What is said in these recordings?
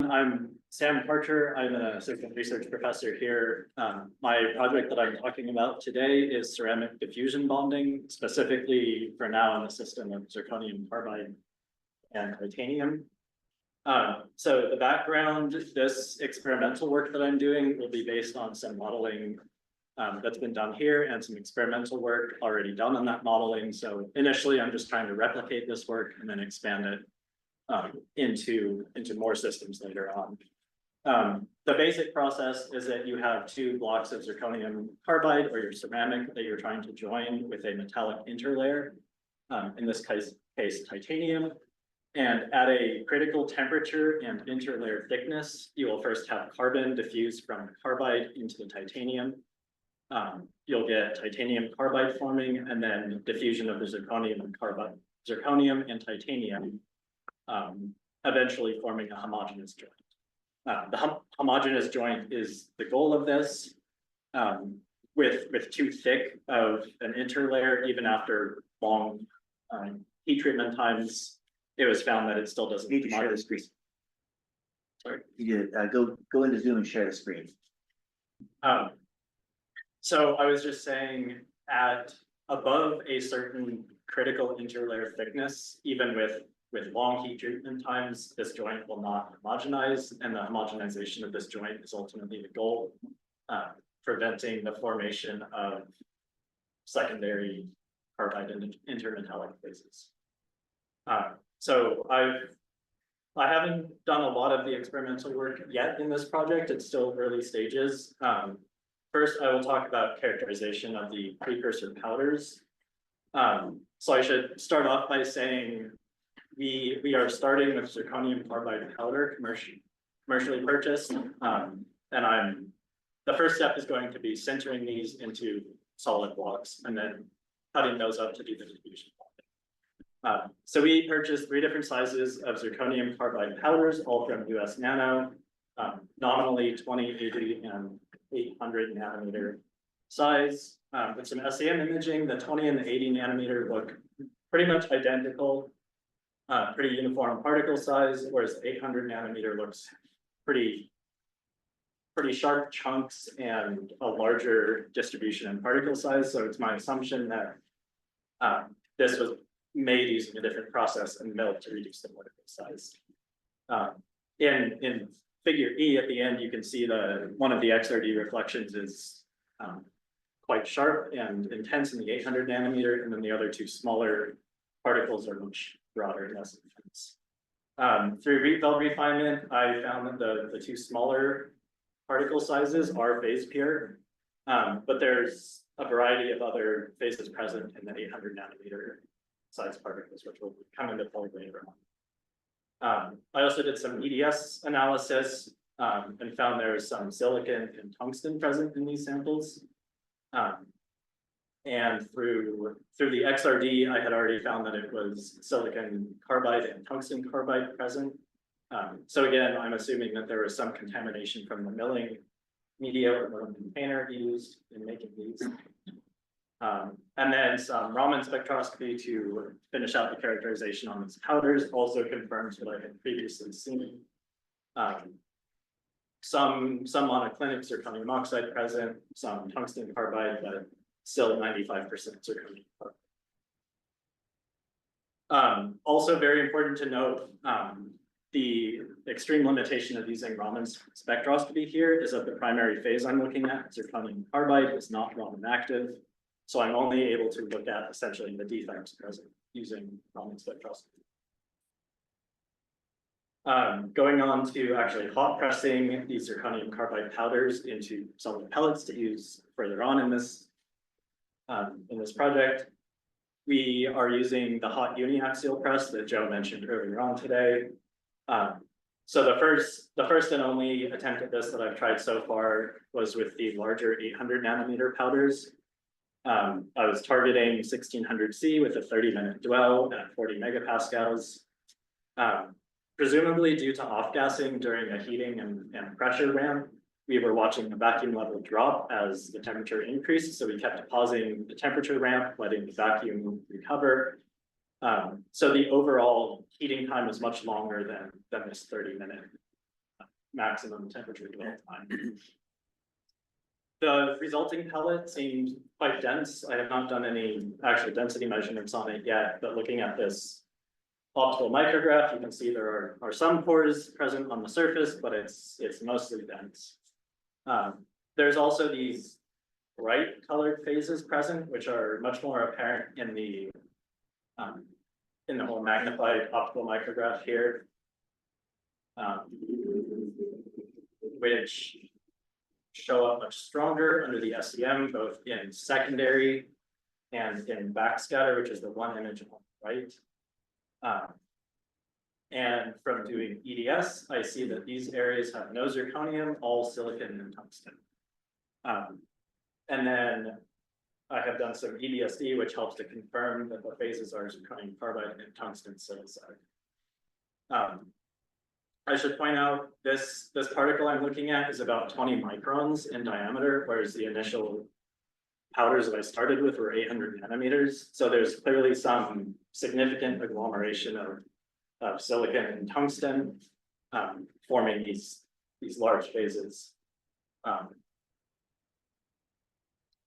everyone. I'm Sam Karcher. I'm an assistant research professor here. My project that I'm talking about today is ceramic diffusion bonding, specifically for now in the system of zirconium carbide and titanium. So the background, this experimental work that I'm doing will be based on some modeling that's been done here and some experimental work already done on that modeling. So initially, I'm just trying to replicate this work and then expand it into more systems later on. The basic process is that you have two blocks of zirconium carbide or your ceramic that you're trying to join with a metallic interlayer, in this case titanium. And at a critical temperature and interlayer thickness, you will first have carbon diffused from the carbide into the titanium. You'll get titanium carbide forming and then diffusion of the zirconium and titanium, eventually forming a homogeneous joint. The homogeneous joint is the goal of this. With too thick of an interlayer, even after long heat treatment times, it was found that it still doesn't. You need to share the screen. Sorry. You go into Zoom and share the screen. So I was just saying, at above a certain critical interlayer thickness, even with long heat treatment times, this joint will not homogenize, and the homogenization of this joint is ultimately the goal, preventing the formation of secondary carbide intermetallic phases. So I haven't done a lot of the experimental work yet in this project. It's still early stages. First, I will talk about characterization of the precursor powders. So I should start off by saying we are starting with zirconium carbide powder commercially purchased. And the first step is going to be sintering these into solid blocks and then cutting those up to do the diffusion. So we purchased 3 different sizes of zirconium carbide powders, all from US Nano, nominally 20, 80, and 800 nanometer size. With some SEM imaging, the 20 and the 80 nanometer look pretty much identical, pretty uniform particle size, whereas the 800 nanometer looks pretty sharp chunks and a larger distribution in particle size. So it's my assumption that this was made using a different process and milled to reduce the particle size. In figure E at the end, you can see one of the XRD reflections is quite sharp and intense in the 800 nanometer, and then the other 2 smaller particles are much broader and less intense. Through felt refinement, I found that the 2 smaller particle sizes are phase pure, but there's a variety of other phases present in the 800 nanometer size particles, which will come into play later on. I also did some EDS analysis and found there was some silicon and tungsten present in these samples. And through the XRD, I had already found that it was silicon carbide and tungsten carbide present. So again, I'm assuming that there was some contamination from the milling media or milling container used in making these. And then some Raman spectroscopy to finish out the characterization on these powders also confirms what I had previously seen. Some monoclinic zirconium oxide present, some tungsten carbide, but still 95% zirconium carbide. Also very important to note, the extreme limitation of using Raman spectroscopy here is that the primary phase I'm looking at, zirconium carbide, is not Raman active. So I'm only able to look at essentially the defects present using Raman spectroscopy. Going on to actually hot pressing these zirconium carbide powders into solid pellets to use further on in this project. We are using the hot uniaxial press that Joe mentioned earlier on today. So the first and only attempt at this that I've tried so far was with the larger 800 nanometer powders. I was targeting 1600C with a 30-minute dwell at 40 megapascals. Presumably due to off-gassing during a heating and pressure ramp, we were watching the vacuum level drop as the temperature increased. So we kept pausing the temperature ramp, letting the vacuum recover. So the overall heating time was much longer than this 30-minute maximum temperature dwell time. The resulting pellet seemed quite dense. I have not done any actual density measurements on it yet, but looking at this optical micrograph, you can see there are some pores present on the surface, but it's mostly dense. There's also these bright colored phases present, which are much more apparent in the whole magnified optical micrograph here, which show up much stronger under the SEM, both in secondary and in backscatter, which is the one image on the right. And from doing EDS, I see that these areas have no zirconium, all silicon and tungsten. And then I have done some EBSD, which helps to confirm that the phases are zirconium carbide and tungsten silicide. I should point out this particle I'm looking at is about 20 microns in diameter, whereas the initial powders that I started with were 800 nanometers. So there's clearly some significant agglomeration of silicon and tungsten forming these large phases.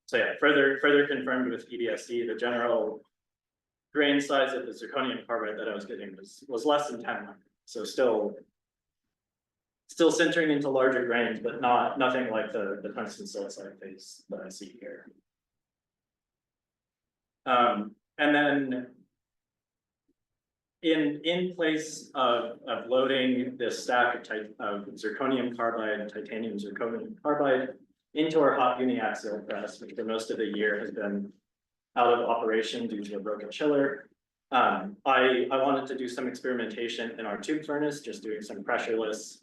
So yeah, further confirmed with EDSD, the general grain size of the zirconium carbide that I was getting was less than 10 microns. So still sintering into larger grains, but nothing like the tungsten silicide phase that I see here. And then in place of loading this stack of zirconium carbide and titanium zirconium carbide into our hot uniaxial press, which for most of the year has been out of operation due to a broken chiller. I wanted to do some experimentation in our tube furnace, just doing some pressureless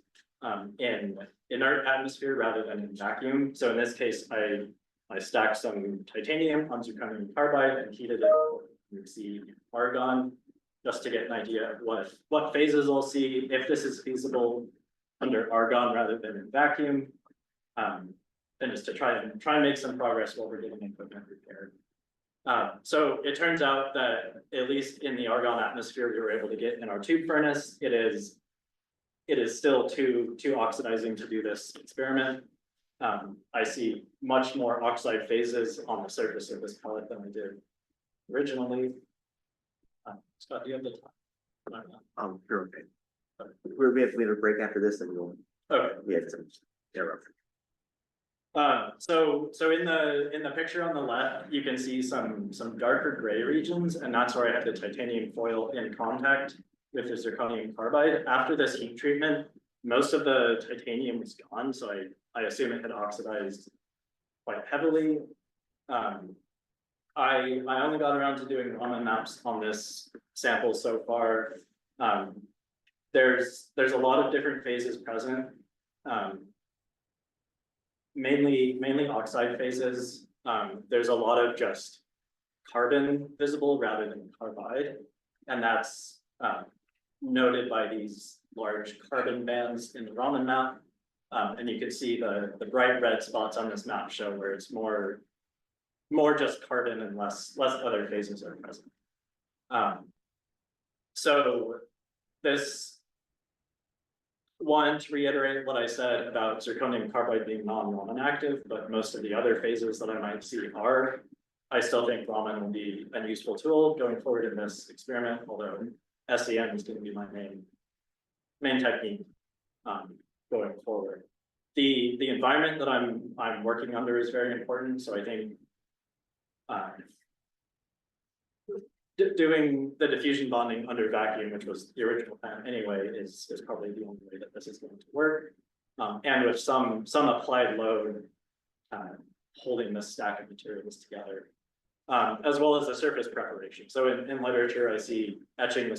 in inert atmosphere rather than in vacuum. So in this case, I stacked some titanium on zirconium carbide and heated it. You see argon, just to get an idea of what phases I'll see, if this is feasible under argon rather than in vacuum. And just to try and make some progress while we're getting equipment repaired. So it turns out that at least in the argon atmosphere we were able to get in our tube furnace, it is still too oxidizing to do this experiment. I see much more oxide phases on the surface of this pellet than I did originally. Scott, do you have the time? You're okay. We have a break after this, and we'll. Okay. We have some. So in the picture on the left, you can see some darker gray regions, and that's where I had the titanium foil in contact with the zirconium carbide. After this heat treatment, most of the titanium was gone, so I assume it had oxidized quite heavily. I only got around to doing Raman maps on this sample so far. There's a lot of different phases present. Mainly oxide phases. There's a lot of just carbon visible rather than carbide, and that's noted by these large carbon bands in the Raman map. And you can see the bright red spots on this map show where it's more just carbon and less other phases are present. So this. One, to reiterate what I said about zirconium carbide being non-Raman active, but most of the other phases that I might see are. I still think Raman will be a useful tool going forward in this experiment, although SEM is going to be my main technique going forward. The environment that I'm working under is very important, so I think doing the diffusion bonding under vacuum, which was the original plan anyway, is probably the only way that this is going to work. And with some applied load holding this stack of materials together, as well as the surface preparation. So in literature, I see etching the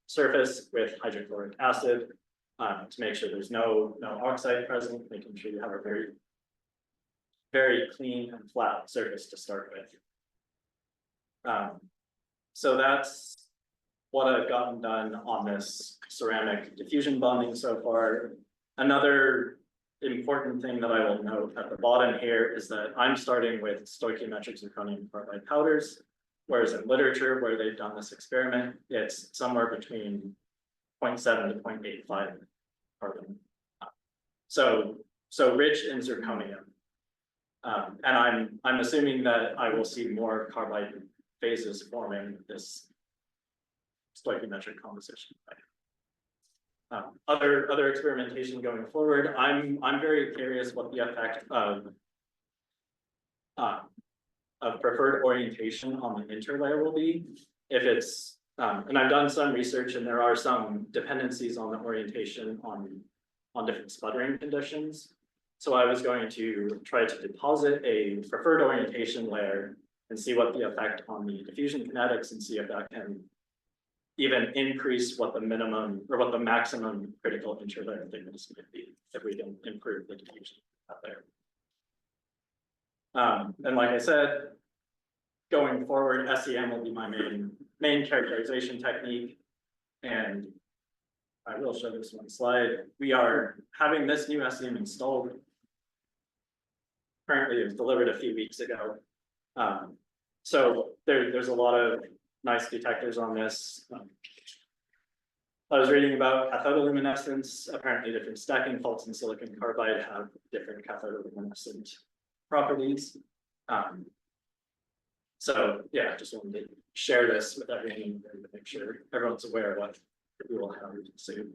surface with hydrochloric acid to make sure there's no oxide present, making sure you have a very, very clean and flat surface to start with. So that's what I've gotten done on this ceramic diffusion bonding so far. Another important thing that I will note at the bottom here is that I'm starting with stoichiometric zirconium carbide powders, whereas in literature where they've done this experiment, it's somewhere between 0.7 to 0.85 carbon. so rich in zirconium. And I'm assuming that I will see more carbide phases forming this stoichiometric composition. Other experimentation going forward, I'm very curious what the effect of preferred orientation on the interlayer will be. If it's, and I've done some research and there are some dependencies on the orientation on different sputtering conditions. So I was going to try to deposit a preferred orientation layer and see what the effect on the diffusion kinetics and see if that can even increase what the minimum or what the maximum critical interlayer thickness might be if we can improve the diffusion out there. And like I said, going forward, SEM will be my main characterization technique. And I will show this one slide. We are having this new SEM installed. Currently, it was delivered a few weeks ago. So there's a lot of nice detectors on this. I was reading about cathodoluminescence. Apparently, different stacking faults in silicon carbide have different cathodoluminescent properties. So yeah, just wanted to share this with everyone to make sure everyone's aware of what we will have soon.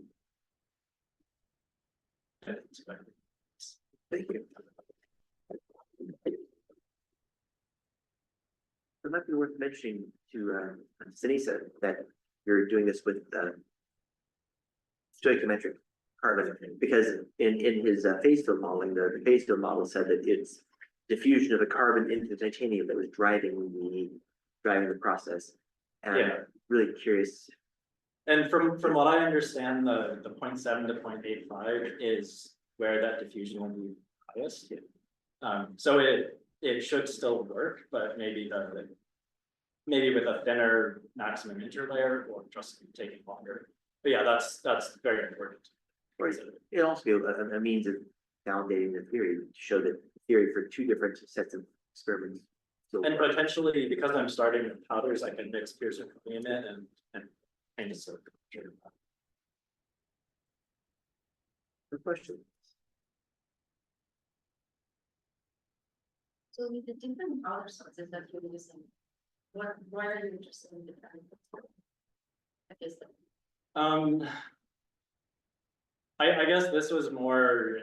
Thank you. It might be worth mentioning to Sinisa that you're doing this with stoichiometric carbon, because in his phase field modeling, the phase field model said that it's diffusion of the carbon into the titanium that was driving the process. And Yeah. I'm really curious. And from what I understand, the 0.7 to 0.85 is where that diffusion will be highest. So it should still work, but maybe with a thinner maximum interlayer or just taking longer. But yeah, that's very important. Right. It also be a means of validating the theory to show that the theory for two different sets of experiments. And potentially, because I'm starting with powders, I can mix pure zirconium in and kind of sort of. Good question. So with the different powder sizes that you're using, why are you interested in different? I guess that. I guess this was more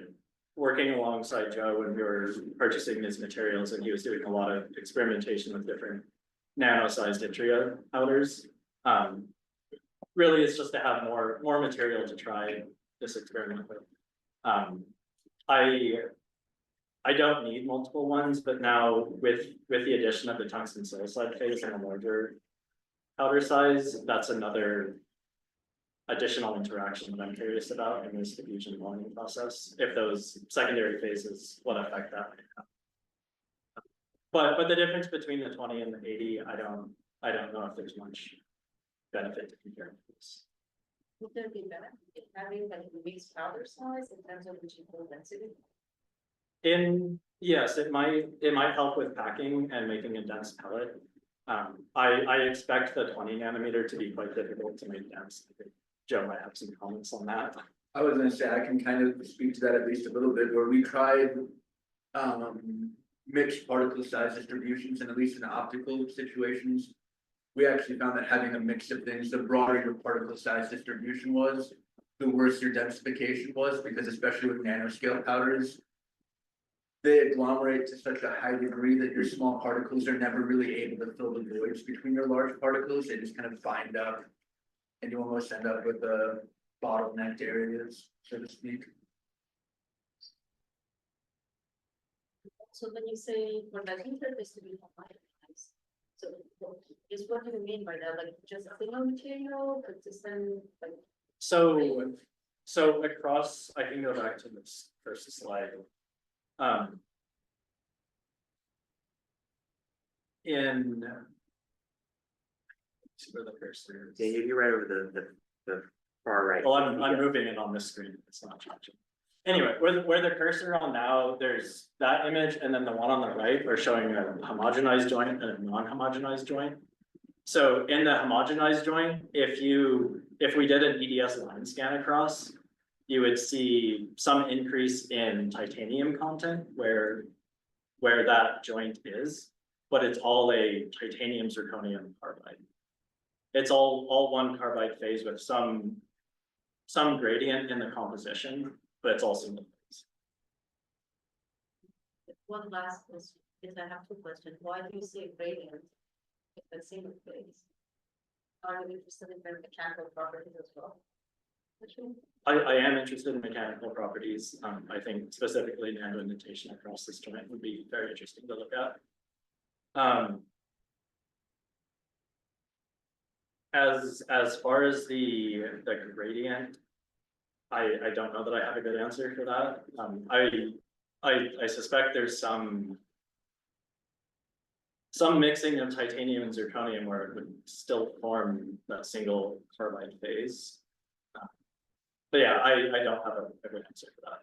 working alongside Joe when we were purchasing his materials, and he was doing a lot of experimentation with different nano-sized yttria powders. Really, it's just to have more material to try this experiment with. I don't need multiple ones, but now with the addition of the tungsten silicide phase and a larger powder size, that's another additional interaction that I'm curious about in this diffusion bonding process. If those secondary phases, what effect that might have. But the difference between the 20 and the 80, I don't know if there's much benefit to compare this. Would there be benefit in having like a mixed powder size in terms of material density? Yes, it might help with packing and making a dense pellet. I expect the 20 nanometer to be quite difficult to make dense. I think Joe might have some comments on that. I was gonna say, I can kind of speak to that at least a little bit, where we tried mixed particle size distributions, and at least in optical situations, we actually found that having a mix of things, the broader your particle size distribution was, the worse your densification was, because especially with nanoscale powders, they agglomerate to such a high degree that your small particles are never really able to fill the voids between your large particles. They just kind of bind up, and you almost end up with bottlenecked areas, so to speak. So when you say for the interface to be homogenized, so what do you mean by that? Like just a single material, consistent, like? So across, I can go back to this first slide. In where the cursor is. Yeah, you're right over the far right. Well, I'm moving it on this screen. It's not changing. Anyway, where the cursor on now, there's that image, and then the one on the right are showing a homogenized joint and a non-homogenized joint. So in the homogenized joint, if we did an EDS line scan across, you would see some increase in titanium content where that joint is, but it's all a titanium zirconium carbide. It's all one carbide phase with some gradient in the composition, but it's all single phase. One last question, is I have two questions. Why do you say gradient? If it's single phase? Are you interested in their mechanical properties as well? I am interested in mechanical properties. I think specifically nano indentation across this joint would be very interesting to look at. As far as the gradient, I don't know that I have a good answer for that. I suspect there's some mixing of titanium and zirconium where it would still form that single carbide phase. But yeah, I don't have a good answer for that.